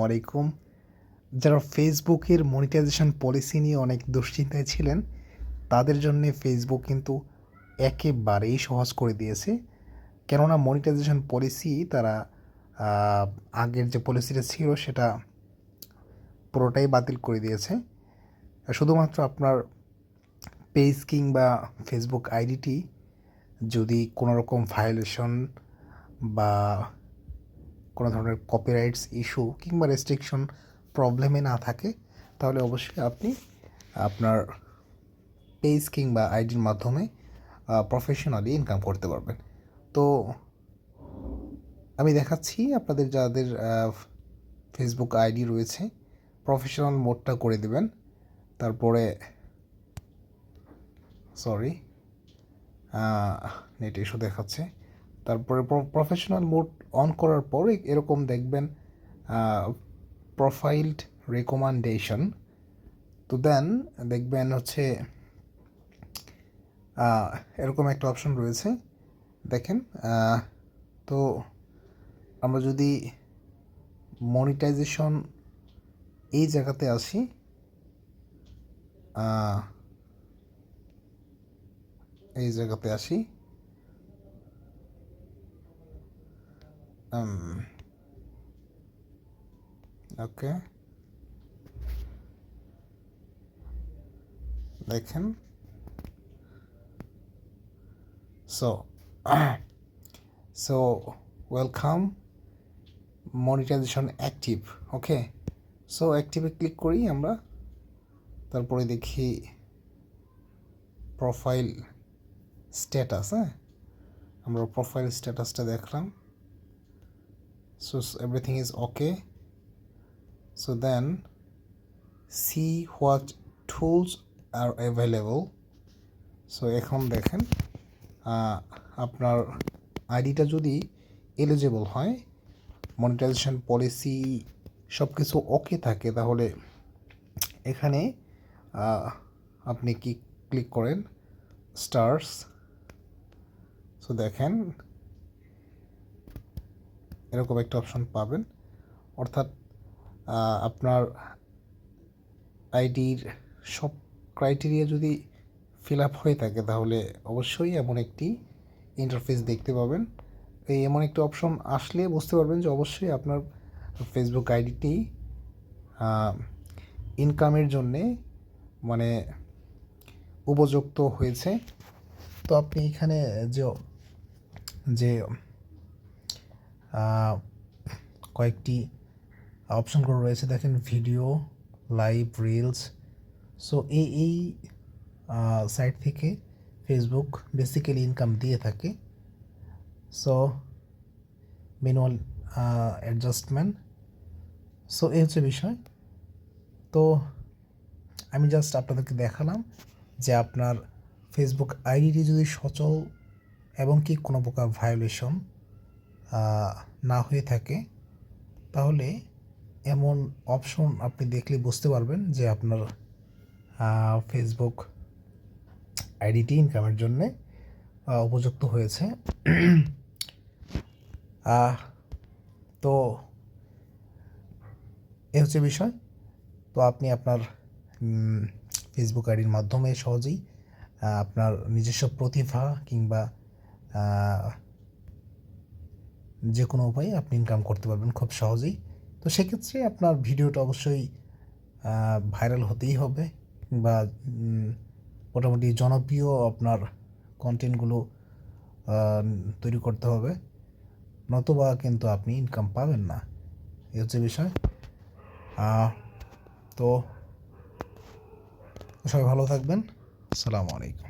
আলাইকুম। যারা ফেসবুকের মনিটাইজেশন পলিসি নিয়ে অনেক দুশ্চিন্তায় ছিলেন, তাদের জন্যে ফেসবুক কিন্তু একেবারেই সহজ করে দিয়েছে। কেননা মনিটাইজেশন পলিসি তারা আগের যে পলিসিটা ছিল সেটা পুরোটাই বাতিল করে দিয়েছে। শুধুমাত্র আপনার পেজ কিংবা ফেসবুক আইডিটি যদি কোনো রকম ভায়োলেশন বা কোনো ধরনের কপিরাইটস ইস্যু কিংবা রেস্ট্রিকশন প্রবলেমে না থাকে, তাহলে অবশ্যই আপনি আপনার পেজ কিংবা আইডির মাধ্যমে প্রফেশনালি ইনকাম করতে পারবেন। তো আমি দেখাচ্ছি আপনাদের যাদের ফেসবুক আইডি রয়েছে, প্রফেশনাল মোডটা করে দেবেন। তারপরে নেট ইস্যু দেখাচ্ছে। তারপরে প্রফেশনাল মোড অন করার পর এরকম দেখবেন প্রোফাইলড রেকমেন্ডেশন। তো দেন দেখবেন হচ্ছে এরকম একটা অপশন রয়েছে, দেখেন। তো আমরা যদি মনিটাইজেশন এই জায়গাতে আসি, ওকে, দেখেন। So welcome monetization active. Okay, so অ্যাক্টিভে ক্লিক করি আমরা। তারপরে দেখি প্রোফাইল স্ট্যাটাস। আমরা প্রোফাইল স্ট্যাটাসটা দেখলাম। So everything is okay. So then see what tools are available. So এখন দেখেন আপনার আইডিটা যদি এলিজেবল হয়, মনিটাইজেশন পলিসি সব কিছু ওকে থাকে, তাহলে এখানে আপনি কি ক্লিক করেন স্টার্স। সো দেখেন এরকম একটা অপশন পাবেন, অর্থাৎ আপনার আইডির সব ক্রাইটেরিয়া যদি ফিল আপ হয়ে থাকে, তাহলে অবশ্যই এমন একটি ইন্টারফেস দেখতে পাবেন। এই এমন একটি অপশন আসলে বুঝতে পারবেন যে অবশ্যই আপনার ফেসবুক আইডিটি ইনকামের জন্যে মানে উপযুক্ত হয়েছে। তো আপনি এখানে যে কয়েকটি অপশনগুলো রয়েছে, দেখেন ভিডিও, লাইভ, রিলস। সো এই সাইট থেকে ফেসবুক বেসিক্যালি ইনকাম দিয়ে থাকে। So manual adjustment. সো এই হচ্ছে বিষয়। তো আমি জাস্ট আপনাদেরকে দেখালাম যে আপনার ফেসবুক আইডিটি যদি সচল এবং কি কোনো প্রকার ভায়োলেশন না হয়ে থাকে, তাহলে এমন অপশন আপনি দেখলে বুঝতে পারবেন যে আপনার ফেসবুক আইডিটি ইনকামের জন্যে উপযুক্ত হয়েছে। তো এ হচ্ছে বিষয়। তো আপনি আপনার ফেসবুক আইডির মাধ্যমে সহজেই আপনার নিজস্ব প্রতিভা কিংবা যে কোনো উপায়ে আপনি ইনকাম করতে পারবেন খুব সহজেই। তো সেক্ষেত্রে আপনার ভিডিওটা অবশ্যই ভাইরাল হতেই হবে, বা মোটামুটি জনপ্রিয় আপনার কন্টেন্টগুলো তৈরি করতে হবে, নতুবা কিন্তু আপনি ইনকাম পাবেন না। এই হচ্ছে বিষয়। তো সবাই ভালো থাকবেন। আসসালামু আলাইকুম।